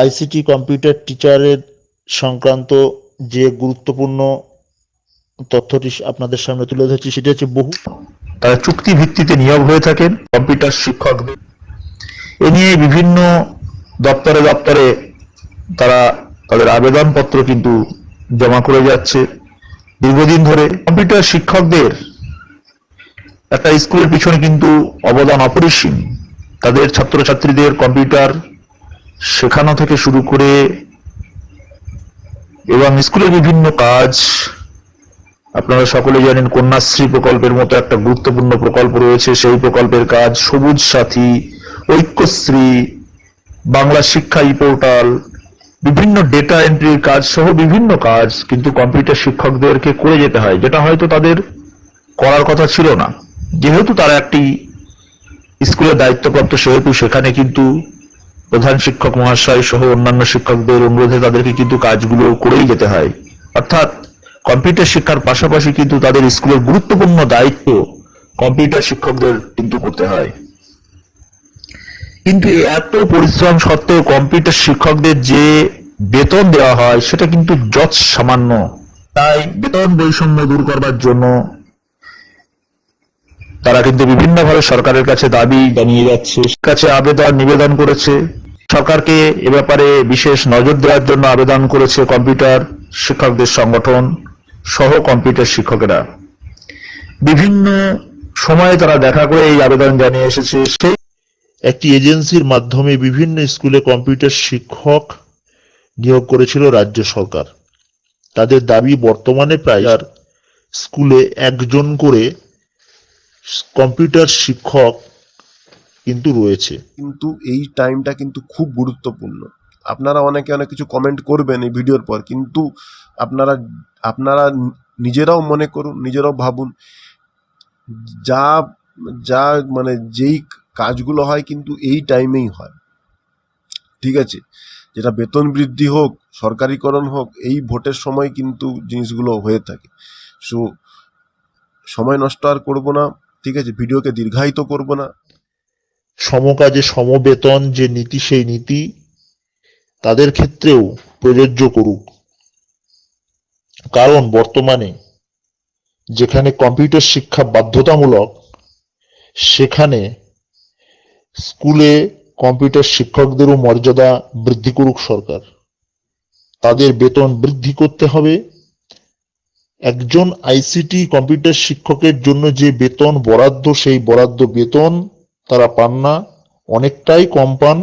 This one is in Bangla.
আইসিটি কম্পিউটার টিচারের সংক্রান্ত যে গুরুত্বপূর্ণ তথ্যটি আপনাদের সামনে তুলে ধরছি সেটা হচ্ছে তারা চুক্তি ভিত্তিতে নিয়োগ হয়ে থাকেন কম্পিউটার শিক্ষকদের। এ নিয়ে বিভিন্ন দপ্তরে দপ্তরে তারা তাদের আবেদনপত্র কিন্তু জমা করে যাচ্ছে দীর্ঘদিন ধরে। কম্পিউটার শিক্ষকদের একটা স্কুলের পিছনে কিন্তু অবদান অপরিসীম। তাদের ছাত্রছাত্রীদের কম্পিউটার শেখানো থেকে শুরু করে এবং স্কুলের বিভিন্ন কাজ, আপনারা সকলে জানেন কন্যাশ্রী প্রকল্পের মতো একটা গুরুত্বপূর্ণ প্রকল্প রয়েছে, সেই প্রকল্পের কাজ, সবুজ সাথী, ঐক্যশ্রী, বাংলা শিক্ষা ই পোর্টাল, বিভিন্ন ডেটা এন্ট্রির কাজ সহ বিভিন্ন কাজ কিন্তু কম্পিউটার শিক্ষকদেরকে করে যেতে হয়, যেটা হয়তো তাদের করার কথা ছিল না। যেহেতু তারা একটি স্কুলের দায়িত্বপ্রাপ্ত সেহেতু সেখানে কিন্তু প্রধান শিক্ষক মহাশয় সহ অন্যান্য শিক্ষকদের অনুরোধে তাদেরকে কিন্তু কাজগুলো করেই যেতে হয়। অর্থাৎ কম্পিউটার শিক্ষার পাশাপাশি কিন্তু তাদের স্কুলের গুরুত্বপূর্ণ দায়িত্ব কম্পিউটার শিক্ষকদের কিন্তু করতে হয়। কিন্তু এত পরিশ্রম সত্ত্বেও কম্পিউটার শিক্ষকদের যে বেতন দেওয়া হয় সেটা কিন্তু যৎ সামান্য। তাই বেতন বৈষম্য দূর করবার জন্য তারা কিন্তু বিভিন্নভাবে সরকারের কাছে দাবি জানিয়ে যাচ্ছে, কাছে আবেদন নিবেদন করেছে। সরকারকে এ ব্যাপারে বিশেষ নজর দেওয়ার জন্য আবেদন করেছে কম্পিউটার শিক্ষকদের সংগঠন সহ কম্পিউটার শিক্ষকেরা। বিভিন্ন সময়ে তারা দেখা করে এই আবেদন জানিয়ে এসেছে। সেই একটি এজেন্সির মাধ্যমে বিভিন্ন স্কুলে কম্পিউটার শিক্ষক নিয়োগ করেছিল রাজ্য সরকার। তাদের দাবি বর্তমানে প্রায় স্কুলে একজন করে কম্পিউটার শিক্ষক কিন্তু রয়েছে। কিন্তু এই টাইমটা কিন্তু খুব গুরুত্বপূর্ণ। আপনারা অনেকে অনেক কিছু কমেন্ট করবেন এই ভিডিওর পর, কিন্তু আপনারা নিজেরাও মনে করুন, নিজেরাও ভাবুন, যা যা মানে যেই কাজগুলো হয় কিন্তু এই টাইমেই হয়, ঠিক আছে? যেটা বেতন বৃদ্ধি হোক, সরকারিকরণ হোক, এই ভোটের সময় কিন্তু জিনিসগুলো হয়ে থাকে। সো সময় নষ্ট আর করবো না, ঠিক আছে? ভিডিওকে দীর্ঘায়িত করবো না। সমকাজে সমবেতন যে নীতি, সেই নীতি তাদের ক্ষেত্রেও প্রযোজ্য করুক। কারণ বর্তমানে যেখানে কম্পিউটার শিক্ষা বাধ্যতামূলক, সেখানে স্কুলে কম্পিউটার শিক্ষকদেরও মর্যাদা বৃদ্ধি করুক সরকার। তাদের বেতন বৃদ্ধি করতে হবে। একজন আইসিটি কম্পিউটার শিক্ষকের জন্য যে বেতন বরাদ্দ, সেই বরাদ্দ বেতন তারা পান না, অনেকটাই কম পান।